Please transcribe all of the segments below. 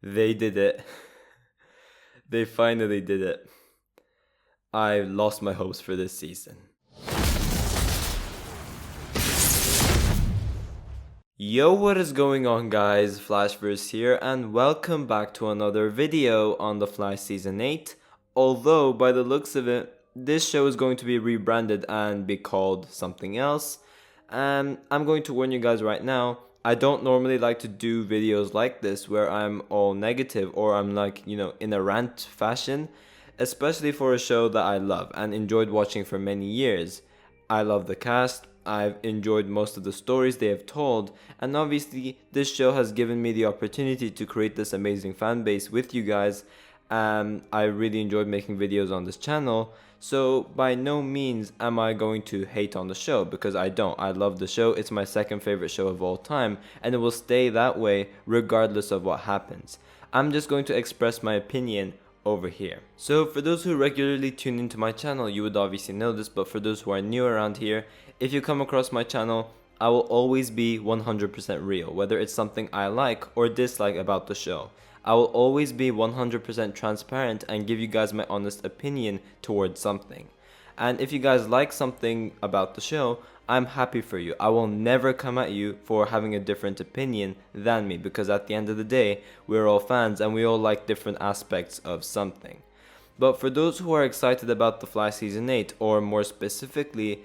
They did it. They finally did it. I lost my hopes for this season. Yo, what is going on, guys? Flashverse here, and welcome back to another video on The Flash Season 8. Although, by the looks of it, this show is going to be rebranded and be called something else. And I'm going to warn you guys right now, I don't normally like to do videos like this where I'm all negative or I'm like, in a rant fashion. Especially for a show that I love and enjoyed watching for many years. I love the cast, I've enjoyed most of the stories they have told, and obviously this show has given me the opportunity to create this amazing fan base with you guys. I really enjoyed making videos on this channel, so by no means am I going to hate on the show, because I don't. I love the show, it's my second favorite show of all time, and it will stay that way regardless of what happens. I'm just going to express my opinion over here. So for those who regularly tune into my channel, you would obviously know this, but for those who are new around here, if you come across my channel, I will always be 100% real, whether it's something I like or dislike about the show. I will always be 100% transparent and give you guys my honest opinion towards something. And if you guys like something about the show, I'm happy for you. I will never come at you for having a different opinion than me, because at the end of the day, we're all fans and we all like different aspects of something. But for those who are excited about The Flash Season 8, or more specifically,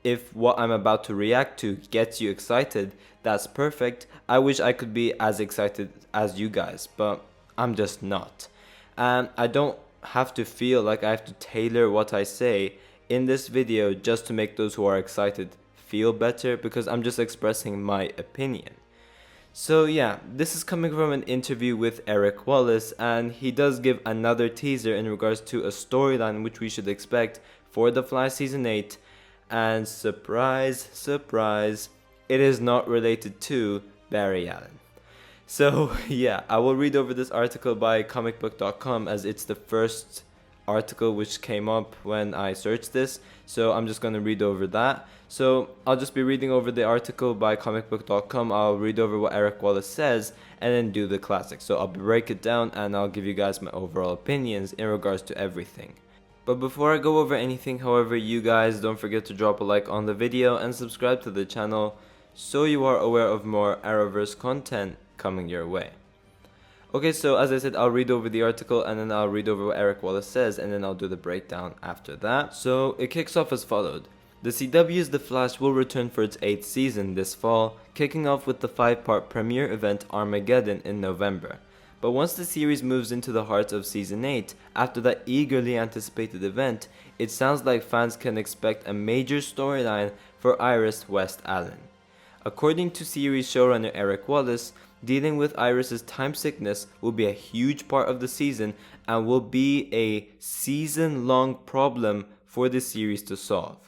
if what I'm about to react to gets you excited, that's perfect. I wish I could be as excited as you guys, but I'm just not. And I don't have to feel like I have to tailor what I say in this video just to make those who are excited feel better, because I'm just expressing my opinion. So yeah, this is coming from an interview with Eric Wallace, and he does give another teaser in regards to a storyline which we should expect for The Flash Season 8, and surprise, surprise, it is not related to Barry Allen. So yeah, I will read over this article by comicbook.com as it's the first article which came up when I searched this, so I'm just going to read over that. So I'll just be reading over the article by comicbook.com, I'll read over what Eric Wallace says, and then do the classics. So I'll break it down and I'll give you guys my overall opinions in regards to everything. But before I go over anything, however, you guys don't forget to drop a like on the video and subscribe to the channel so you are aware of more Arrowverse content coming your way. Okay, so as I said, I'll read over the article and then I'll read over what Eric Wallace says, and then I'll do the breakdown after that. So it kicks off as followed. The CW's The Flash will return for its 8th season this fall, kicking off with the 5-part premiere event Armageddon in November. But once the series moves into the heart of Season 8, after that eagerly anticipated event, it sounds like fans can expect a major storyline for Iris West Allen. According to series showrunner Eric Wallace, dealing with Iris's time sickness will be a huge part of the season and will be a season-long problem for the series to solve.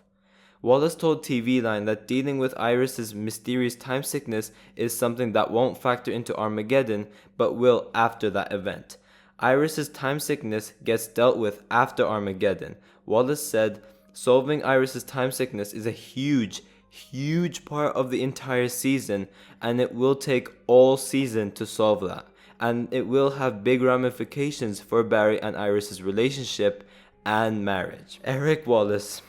Wallace told TV Line that dealing with Iris's mysterious time sickness is something that won't factor into Armageddon, but will after that event. Iris's time sickness gets dealt with after Armageddon. Wallace said, solving Iris's time sickness is a huge part of the entire season, and it will take all season to solve that. And it will have big ramifications for Barry and Iris's relationship and marriage. Eric Wallace.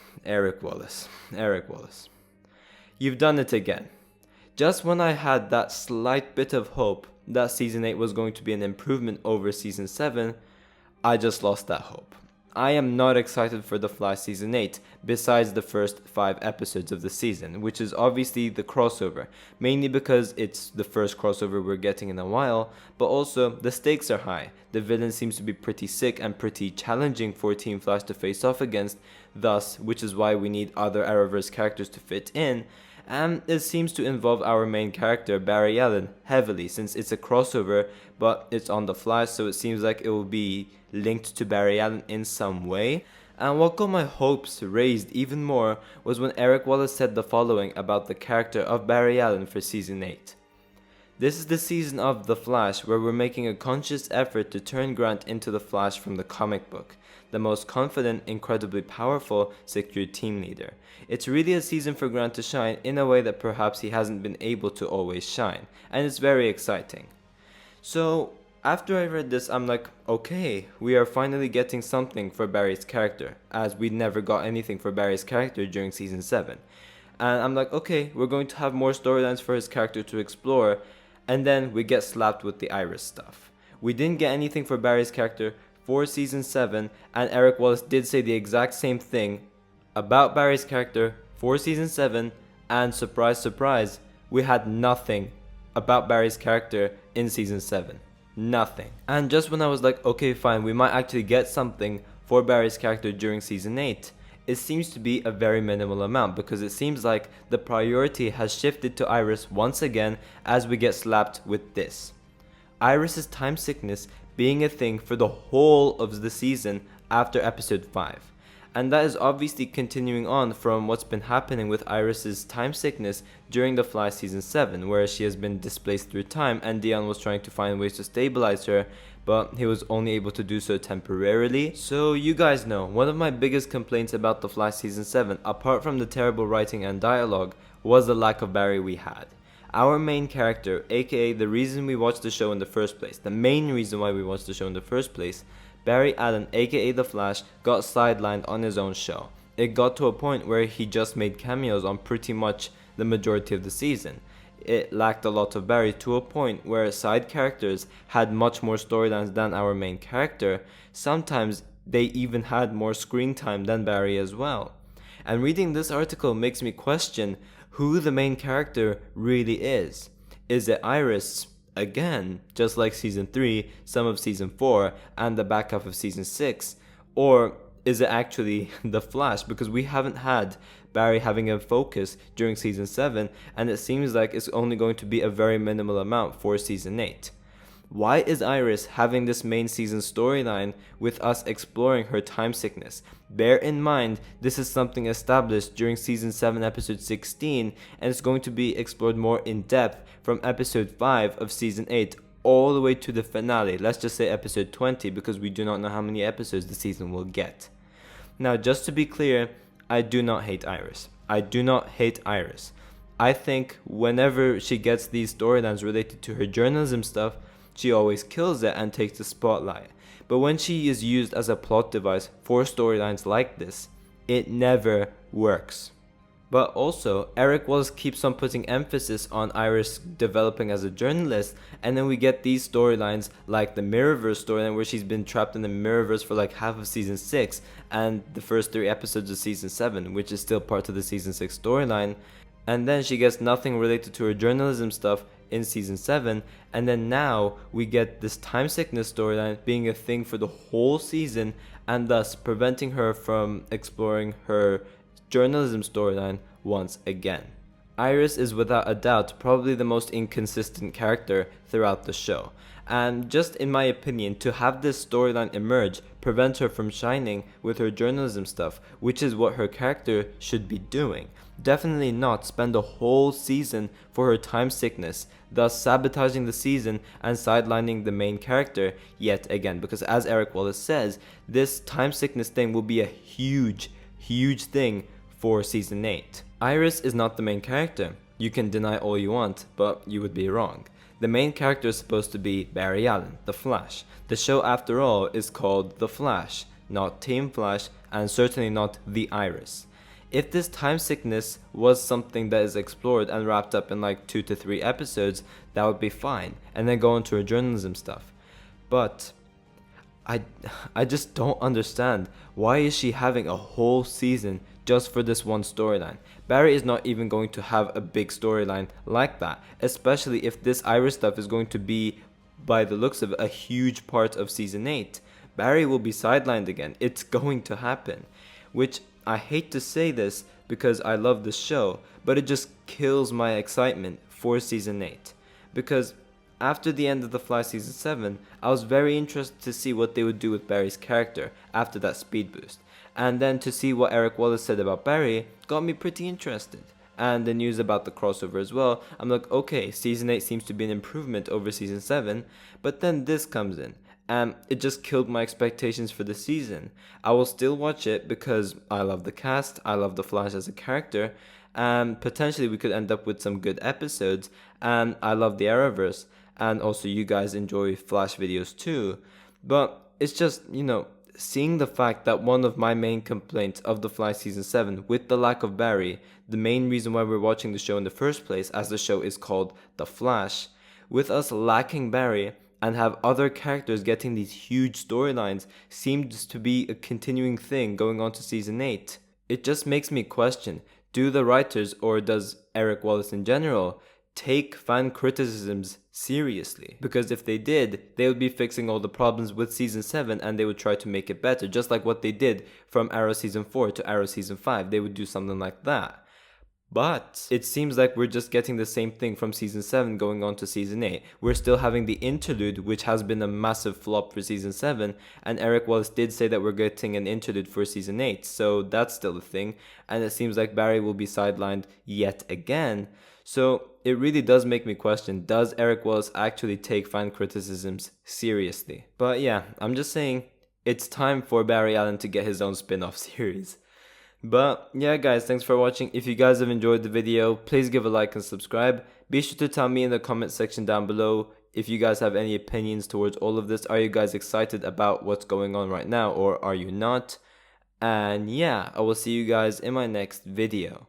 You've done it again. Just when I had that slight bit of hope that Season 8 was going to be an improvement over Season 7, I just lost that hope. I am not excited for The Flash Season 8, besides the first 5 episodes of the season, which is obviously the crossover, mainly because it's the first crossover we're getting in a while, but also the stakes are high. The villain seems to be pretty sick and pretty challenging for Team Flash to face off against, thus, which is why we need other Arrowverse characters to fit in, and it seems to involve our main character, Barry Allen, heavily, since it's a crossover, but it's on The Flash, so it seems like it will be linked to Barry Allen in some way. And what got my hopes raised even more was when Eric Wallace said the following about the character of Barry Allen for Season 8. This is the season of The Flash where we're making a conscious effort to turn Grant into the Flash from the comic book, the most confident, incredibly powerful, secure team leader. It's really a season for Grant to shine in a way that perhaps he hasn't been able to always shine, and it's very exciting. So, After I read this, I'm like, okay, we are finally getting something for Barry's character, as we never got anything for Barry's character during season 7. And I'm like, okay, we're going to have more storylines for his character to explore, and then we get slapped with the Iris stuff. We didn't get anything for Barry's character for season 7, and Eric Wallace did say the exact same thing about Barry's character for season 7, and surprise, surprise, we had nothing about Barry's character in season 7. Nothing. And just when I was like, okay, fine, we might actually get something for Barry's character during season 8, it seems to be a very minimal amount, because it seems like the priority has shifted to Iris once again as we get slapped with this. Iris's time sickness being a thing for the whole of the season after episode 5. And that is obviously continuing on from what's been happening with Iris's time sickness during The Fly season 7, where she has been displaced through time and Dion was trying to find ways to stabilize her, but he was only able to do so temporarily. So you guys know, one of my biggest complaints about The Fly season 7, apart from the terrible writing and dialogue, was the lack of Barry we had. Our main character, aka the reason we watched the show in the first place, the main reason why we watched the show in the first place, Barry Allen, aka The Flash, got sidelined on his own show. It got to a point where he just made cameos on pretty much the majority of the season. It lacked a lot of Barry to a point where side characters had much more storylines than our main character. Sometimes they even had more screen time than Barry as well. And reading this article makes me question who the main character really is. Is it Iris? Again, just like season 3, some of season 4, and the back half of season 6? Or is it actually The Flash? Because we haven't had Barry having a focus during season 7, and it seems like it's only going to be a very minimal amount for season 8. Why is Iris having this main season storyline with us exploring her time sickness? Bear in mind, this is something established during season 7 episode 16, and it's going to be explored more in depth from episode 5 of season 8 all the way to the finale. Let's just say episode 20, because we do not know how many episodes the season will get. Now, just to be clear, I do not hate Iris. I do not hate Iris. I think whenever she gets these storylines related to her journalism stuff, she always kills it and takes the spotlight. But when she is used as a plot device for storylines like this, it never works. But also, Eric Wallace keeps on putting emphasis on Iris developing as a journalist, and then we get these storylines like the Mirrorverse storyline where she's been trapped in the Mirrorverse for like half of season 6 and the first 3 episodes of season 7, which is still part of the season 6 storyline. And then she gets nothing related to her journalism stuff in season 7, and then now we get this time sickness storyline being a thing for the whole season, and thus preventing her from exploring her journalism storyline once again. Iris is without a doubt probably the most inconsistent character throughout the show, and just in my opinion, to have this storyline emerge prevents her from shining with her journalism stuff, which is what her character should be doing. Definitely not spend a whole season for her time sickness, thus sabotaging the season and sidelining the main character yet again, because as Eric Wallace says, this time sickness thing will be a huge thing for season 8. Iris is not the main character. You can deny all you want, but you would be wrong. The main character is supposed to be Barry Allen, The Flash. The show, after all, is called The Flash, not Team Flash, and certainly not The Iris. If this time sickness was something that is explored and wrapped up in like 2 to 3 episodes, that would be fine, and then go into her journalism stuff. But I just don't understand, why is she having a whole season just for this one storyline? Barry is not even going to have a big storyline like that, especially if this Iris stuff is going to be, by the looks of it, a huge part of season 8. Barry will be sidelined again. It's going to happen, which I hate to say this because I love this show, but it just kills my excitement for season 8. Because after the end of The Fly season 7, I was very interested to see what they would do with Barry's character after that speed boost. And then to see what Eric Wallace said about Barry got me pretty interested. And the news about the crossover as well, I'm like, okay, season 8 seems to be an improvement over season 7, but then this comes in. And it just killed my expectations for the season. I will still watch it because I love the cast, I love The Flash as a character, and potentially we could end up with some good episodes, and I love the Arrowverse. and also you guys enjoy Flash videos too. But it's just, seeing the fact that one of my main complaints of The Flash Season 7, with the lack of Barry, the main reason why we're watching the show in the first place, as the show is called The Flash, with us lacking Barry and have other characters getting these huge storylines, seems to be a continuing thing going on to Season 8. It just makes me question, do the writers, or does Eric Wallace in general, take fan criticisms seriously? Because if they did, they would be fixing all the problems with Season 7 and they would try to make it better, just like what they did from Arrow Season 4 to Arrow Season 5. They would do something like that. But it seems like we're just getting the same thing from Season 7 going on to Season 8. We're still having the interlude, which has been a massive flop for Season 7, and Eric Wallace did say that we're getting an interlude for Season 8, so that's still a thing, and it seems like Barry will be sidelined yet again. So it really does make me question, does Eric Wallace actually take fan criticisms seriously? But yeah, I'm just saying, it's time for Barry Allen to get his own spin-off series. But yeah guys, thanks for watching. If you guys have enjoyed the video, please give a like and subscribe. Be sure to tell me in the comment section down below if you guys have any opinions towards all of this. Are you guys excited about what's going on right now, or are you not? And yeah, I will see you guys in my next video.